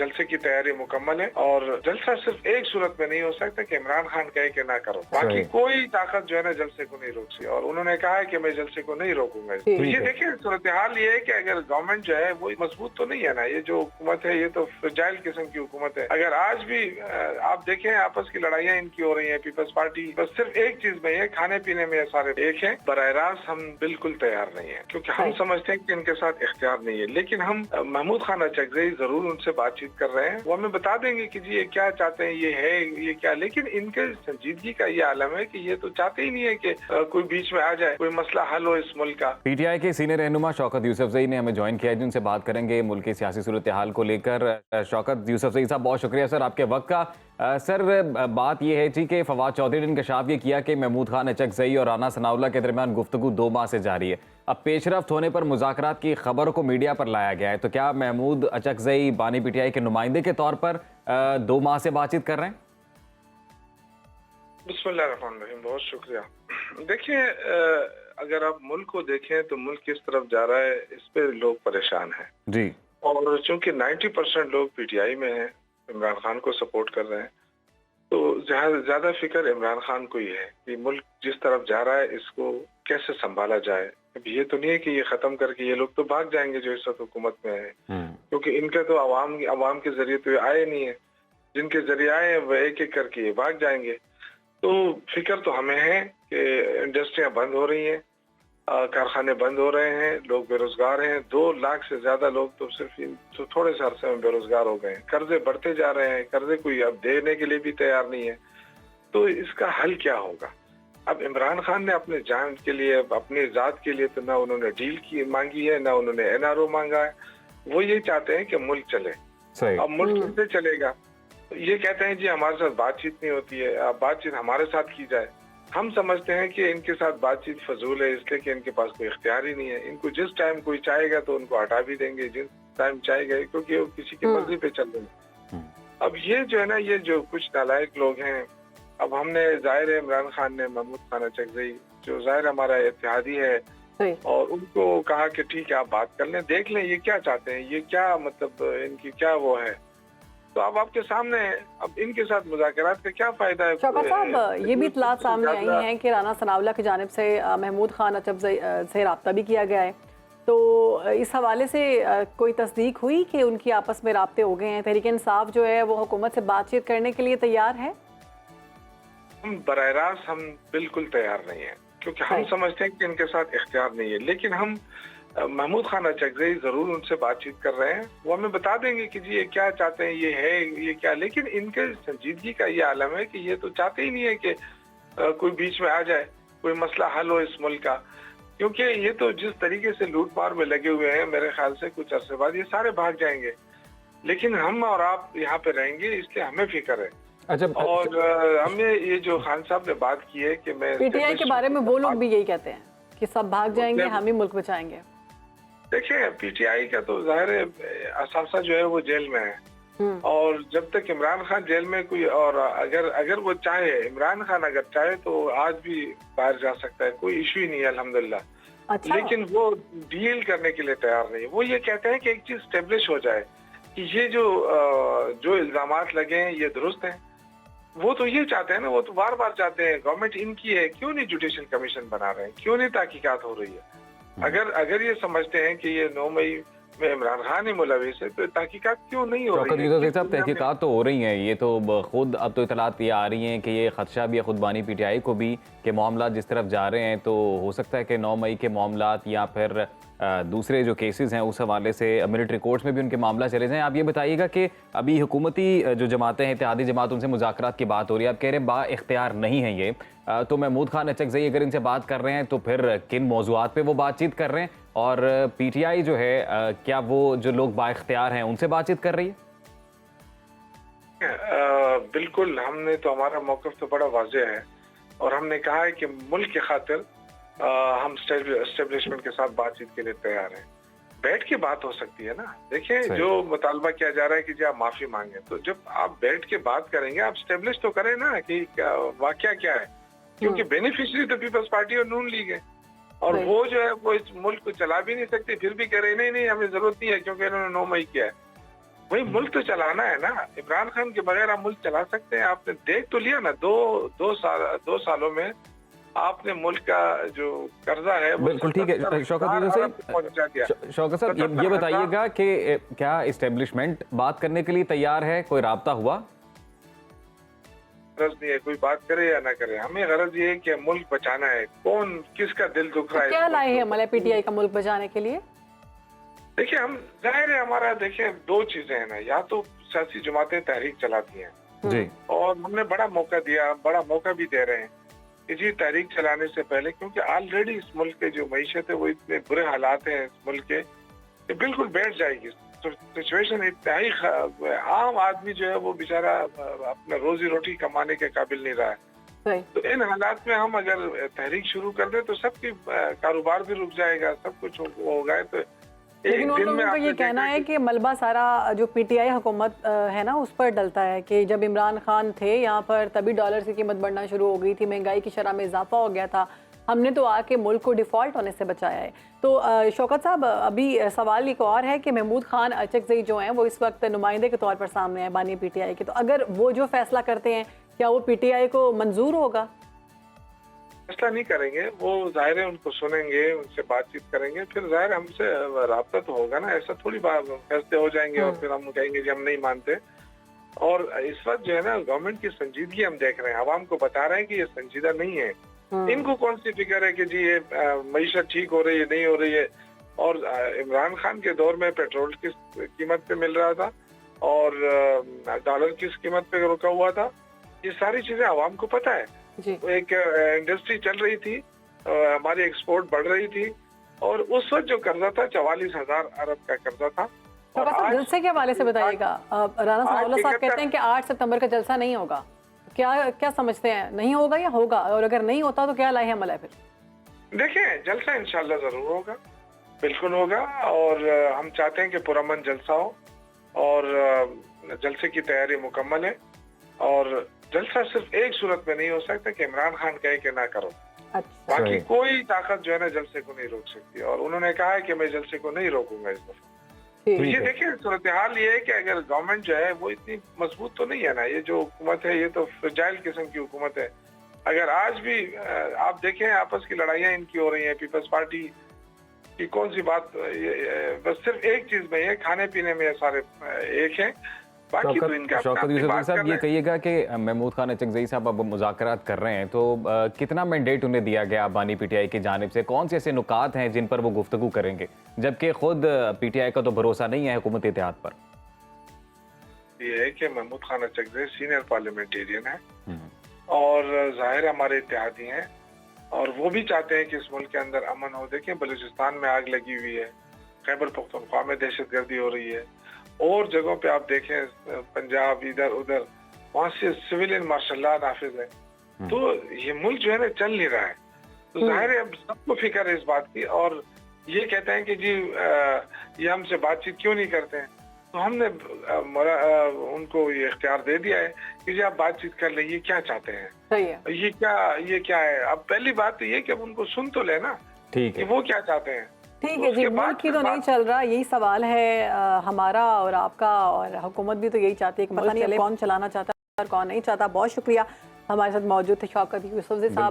जलसे की तैयारी मुकम्मल है और जलसा सिर्फ एक सूरत में नहीं हो सकता कि इमरान खान कहे कि ना करो, बाकी कोई ताकत जो है ना जलसे को नहीं रोक सकती और उन्होंने कहा है कि मैं जलसे को नहीं रोकूंगा। तो ये देखिए सूरत हाल ये है कि अगर गवर्नमेंट जो है वो मजबूत तो नहीं है ना, ये जो हुकूमत है ये तो फ्रजाइल किस्म की हुकूमत है। अगर आज भी आप देखें आपस की लड़ाइयाँ इनकी हो रही है, पीपल्स पार्टी बस सिर्फ एक चीज में है, खाने पीने में सारे एक है। बराह रास्त हम बिल्कुल तैयार नहीं है क्योंकि हम समझते हैं कि इनके साथ इख्तियार नहीं है, लेकिन हम महमूद खान अचकज़ई जरूर उनसे बातचीत कर रहे हैं। वो हमें बता देंगे कि जी ये क्या चाहते हैं, ये है ये क्या, लेकिन इनके संजीदगी का ये आलम है कि ये तो चाहते ही नहीं है कि कोई बीच में आ जाए, कोई मसला हल हो इस मुल्क का। पीटीआई के सीनियर रहनुमा शौकत यूसुफजई ने हमें ज्वाइन किया है, जिनसे बात करेंगे मुल्क की सियासी सूरत हाल को लेकर। शौकत यूसुफजई साहब बहुत शुक्रिया सर आपके वक्त का। सर बात यह है जी कि फवाद चौधरी ने इंकशाफ ये किया कि महमूद खान अचकज़ई और राना सनाउल्लाह के दरमियान गुफ्तगू 2 माह से जारी है। अब पेशरफ्त होने पर मुज़ाकरात की खबर को मीडिया पर लाया गया है, तो क्या महमूद अचकज़ई बानी पीटीआई के नुमाइंदे के तौर पर 2 माह से बातचीत कर रहे हैं? बिस्मिल्लाहिर्रहमानिर्रहीम, बहुत शुक्रिया। देखिए अगर आप मुल्क को देखें तो मुल्क किस तरफ जा रहा है इस पे लोग परेशान हैं जी, और चूंकि 90% लोग पीटीआई में हैं, इमरान खान को सपोर्ट कर रहे हैं, तो ज्यादा फिक्र इमरान खान को ही है कि मुल्क जिस तरफ जा रहा है इसको कैसे संभाला जाए। अब ये तो नहीं है कि ये खत्म करके ये लोग तो भाग जाएंगे जो इस वक्त हुकूमत में है, क्योंकि इनके तो अवाम के जरिए तो आए नहीं है, जिनके जरिए आए हैं वो एक एक करके ये भाग जाएंगे। तो फिक्र तो हमें है कि इंडस्ट्रियां बंद हो रही हैं, कारखाने बंद हो रहे हैं, लोग बेरोजगार हैं। 2 लाख से ज्यादा लोग तो सिर्फ तो थोड़े से अरसे में बेरोजगार हो गए हैं। कर्जे बढ़ते जा रहे हैं, कर्जे कोई अब देने के लिए भी तैयार नहीं है। तो इसका हल क्या होगा? अब इमरान खान ने अपने जान के लिए, अपनी जात के लिए तो ना उन्होंने डील की मांगी है, ना उन्होंने एनआरओ मांगा है। वो ये चाहते हैं कि मुल्क चले। अब मुल्क कैसे चलेगा? ये कहते हैं जी हमारे साथ बातचीत नहीं होती है, अब बातचीत हमारे साथ की जाए। हम समझते हैं कि इनके साथ बातचीत फजूल है, इसलिए कि इनके पास कोई इख्तियार ही नहीं है। इनको जिस टाइम कोई चाहेगा तो उनको हटा भी देंगे, जिस टाइम चाहेगा, क्योंकि वो किसी की मर्जी पे चल रहे हैं। अब ये जो है ना, ये जो कुछ नालायक लोग हैं, अब हमने जाहिर है इमरान खान ने महमूद खान अचकज़ई जो जाहिर हमारा इत्तेहादी है और उनको कहा कि ठीक है आप बात कर लें, देख लें ये क्या चाहते हैं, ये क्या मतलब इनकी क्या वो है। तो अब आपके सामने अब इनके साथ मुज़ाकरात का क्या फायदा है? शौकत साहब ये भी इत्तलात सामने आई हैं कि राना सनाउल्लाह की जानिब से महमूद खान अचकज़ई से रब्ता भी किया गया है, तो इस हवाले से कोई तस्दीक हुई कि उनकी आपस में राब्ते हो गए हैं? तहरीक इंसाफ जो है वो हुकूमत से बातचीत करने के लिए तैयार है? हम बराह रास्त हम बिल्कुल तैयार नहीं है, क्योंकि हम समझते हैं कि इनके साथ इख्तियार नहीं है, लेकिन हम महमूद खान अचकज़ई जरूर उनसे बातचीत कर रहे हैं। वो हमें बता देंगे कि जी ये क्या चाहते हैं, ये है ये क्या, लेकिन इनके संजीदगी का ये आलम है कि ये तो चाहते ही नहीं है कि कोई बीच में आ जाए, कोई मसला हल हो इस मुल्क का। क्योंकि ये तो जिस तरीके से लूट मार में लगे हुए हैं, मेरे ख्याल से कुछ अरसे बाद ये सारे भाग जाएंगे, लेकिन हम और आप यहाँ पे रहेंगे, इसलिए हमें फिक्र है। अच्छा, और हमने ये जो खान साहब ने बात की है कि मैं पीटीआई के बारे में वो लोग भी यही कहते हैं कि सब भाग जाएंगे, हम ही मुल्क बचाएंगे। देखिए पीटीआई का तो जाहिर है असासा जो है वो जेल में है, और जब तक इमरान खान जेल में कोई, और अगर वो चाहे, इमरान खान अगर चाहे तो आज भी बाहर जा सकता है, कोई इशू ही नहीं है अल्हम्दुलिल्लाह। अच्छा। लेकिन वो डील करने के लिए तैयार नहीं है। वो ये कहते हैं कि एक चीज स्टेब्लिश हो जाए कि ये जो इल्जामात लगे हैं ये दुरुस्त हैं। वो तो ये चाहते हैं ना, वो तो बार बार चाहते हैं, गवर्नमेंट इनकी है, क्यों नहीं जुडिशल कमीशन बना रहे हैं, क्यों नहीं तहकीकात हो रही है? अगर ये समझते हैं कि ये 9 मई में इमरान खान ही मुलविस है तो तहकीकात क्यों नहीं हो रही है? तहकीकात तो हो रही हैं, ये तो खुद अब तो इतलात ये आ रही हैं कि ये खदशा भी है खुद बानी पीटीआई को भी कि मामला जिस तरफ जा रहे हैं, तो हो सकता है कि 9 मई के मामलात या फिर दूसरे जो केसेस हैं उस हवाले से मिलिट्री कोर्ट्स में भी उनके मामला चले जाएं। आप ये बताइएगा कि अभी हुकूमती जो जमातें हैं, इत्तेहादी जमात, उनसे मुज़ाकरात की बात हो रही है, आप कह रहे हैं बा इख्तियार नहीं है ये, तो महमूद खान अचकज़ई अगर इनसे बात कर रहे हैं तो फिर किन मौज़ूआत पे वो बातचीत कर रहे हैं? और पीटीआई जो है क्या वो जो लोग बा इख्तियार हैं उनसे बातचीत कर रही है? बिल्कुल, हमने तो, हमारा मौक़िफ़ तो बड़ा वाज़ेह है और हमने कहा है कि मुल्क के खातिर हम एस्टेब्लिशमेंट के साथ बातचीत के लिए तैयार हैं। बैठ के बात हो सकती है ना। देखिए जो मुतालबा किया जा रहा है कि जी आप माफी मांगे, तो जब आप बैठ के बात करेंगे आप स्टेब्लिश तो करें ना कि वाकया क्या है, क्योंकि बेनिफिशियरी तो पीपल्स पार्टी और नून लीग है, और वो जो है वो इस मुल्क को चला भी नहीं सकती, फिर भी कह रहे नहीं हमें जरूरत नहीं है क्योंकि इन्होंने 9 मई किया है। वही मुल्क तो चलाना है ना। इमरान खान के बगैर आप मुल्क चला सकते हैं? आपने देख तो लिया ना, दो सालों में आपने मुल्क का जो कर्जा है वो बिल्कुल ठीक है शौकत पहुंचा दिया। शौकत साहब, ये बताइएगा कि क्या इस्टेब्लिशमेंट बात करने के लिए तैयार है? कोई राब्ता हुआ? गरज नहीं है कोई बात करे या ना करे, हमें गरज ये है कि मुल्क बचाना है। कौन किसका दिल दुख रहा है? क्या लाए हैं मलय पीटीआई का मुल्क बचाने के लिए? देखिए, हम जाहिर है हमारा, देखिए दो चीजें हैं ना, या तो सियासी जमातें तहरीक चलाती हैं जी, और हमने बड़ा मौका दिया, बड़ा मौका भी दे रहे हैं कि जी तहरीक चलाने से पहले, क्योंकि ऑलरेडी इस मुल्क के जो मईशत है वो इतने बुरे हालात हैं इस मुल्क के कि बिल्कुल बैठ जाएगी सिचुएशन। इंतहाई आम आदमी जो है वो बेचारा अपना रोजी रोटी कमाने के काबिल नहीं रहा है। तो इन हालात में हम अगर तहरीक शुरू कर दें तो सबकी कारोबार भी रुक जाएगा, सब कुछ होगा। तो लेकिन उन लोगों का ये कहना है कि मलबा सारा जो पीटीआई हुकूमत है ना उस पर डलता है कि जब इमरान खान थे यहाँ पर तभी डॉलर की कीमत बढ़ना शुरू हो गई थी, महंगाई की शरह में इजाफा हो गया था, हमने तो आके मुल्क को डिफ़ॉल्ट होने से बचाया है। तो शौकत साहब, अभी सवाल एक और है कि महमूद खान अचकज़ई जो हैं वो इस वक्त नुमाइंदे के तौर पर सामने हैं बानी पीटीआई के, तो अगर वो जो फैसला करते हैं क्या वो पीटीआई को मंजूर होगा? फैसला नहीं करेंगे वो, जाहिर है उनको सुनेंगे, उनसे बातचीत करेंगे, फिर जाहिर हमसे राब्ता तो होगा ना। ऐसा थोड़ी बात फैसले हो जाएंगे और फिर हम कहेंगे कि हम नहीं मानते। और इस वक्त जो है ना गवर्नमेंट की संजीदगी हम देख रहे हैं, आवाम को बता रहे हैं कि ये संजीदा नहीं है। इनको कौन सी फिक्र है कि जी ये मईशत ठीक हो रही है नहीं हो रही है। और इमरान खान के दौर में पेट्रोल किस कीमत पे मिल रहा था और डॉलर किस कीमत पे रुका हुआ था, ये सारी चीजें आवाम को पता है। एक इंडस्ट्री चल रही थी, हमारी एक्सपोर्ट बढ़ रही थी और उस वक्त जो कर्जा था 44,000 अरब का कर्जा था। और जलसे के हवाले से बताइएगा, राना सनाउल्लाह साहब कहते हैं कि 8 सितंबर का जलसा नहीं होगा, क्या समझते हैं, नहीं होगा या होगा? और अगर नहीं होता तो क्या लाए हैं मलय फिर? देखिए, जलसा इंशाल्लाह जरूर होगा, बिल्कुल होगा। और हम चाहते हैं कि पुरअमन जलसा हो और जलसे की तैयारी मुकम्मल है। और जलसा सिर्फ एक सूरत में नहीं हो सकता कि इमरान खान कहे कि ना करो। अच्छा। बाकी कोई ताकत जो है ना जलसे को नहीं रोक सकती और उन्होंने कहा है कि मैं जलसे को नहीं रोकूंगा इस दफा। तो ये देखिए, सूरत हाल ये है कि अगर गवर्नमेंट जो है वो इतनी मजबूत तो नहीं है ना, ये जो हुकूमत है ये तो फ्रजाइल किस्म की हुकूमत है। अगर आज भी आप देखें आपस की लड़ाइयाँ इनकी हो रही हैं, पीपल्स पार्टी की कौन सी बात, बस सिर्फ एक चीज में है, खाने पीने में सारे एक है। शौकत यूसुफ साहब, ये कहिएगा कि महमूद खान अचकज़ई साहब अब मुज़ाकरात कर रहे हैं तो कितना मैंडेट उन्हें दिया गया बानी पीटीआई की जानिब से? कौन से ऐसे नुकात हैं जिन पर वो गुफ्तगू करेंगे, जबकि खुद पीटीआई का तो भरोसा नहीं है हुकूमत इत्तेहाद पर? ये है कि महमूद खान अचकज़ई सीनियर पार्लियामेंटेरियन है और जाहिर हमारे इत्तेहादी हैं और वो भी चाहते हैं कि इस मुल्क के अंदर अमन हो। देखें, बलूचिस्तान में आग लगी हुई है, खैबर पख्तूनख्वा में दहशतगर्दी हो रही है और जगहों पे आप देखें पंजाब इधर उधर, वहां से सिविलियन मार्शल लॉ नाफिज है। तो ये मुल्क जो है ना चल नहीं रहा है। तो जाहिर है अब सबको फिक्र है इस बात की और ये कहते हैं कि जी ये हमसे बातचीत क्यों नहीं करते हैं। तो हमने उनको ये इख्तियार दे दिया है कि जी आप बातचीत कर ले, ये क्या चाहते हैं, सही है, ये क्या है। अब पहली बात तो ये कि अब उनको सुन तो लेना, ठीक है, वो क्या चाहते हैं। ठीक है जी, मुल्क की तो नहीं चल रहा, यही सवाल है हमारा और आपका, और हुकूमत भी तो यही चाहती है कि पता नहीं कौन चलाना चाहता है और कौन नहीं चाहता। बहुत शुक्रिया, हमारे साथ मौजूद थे शौकत यूसुफ साहब।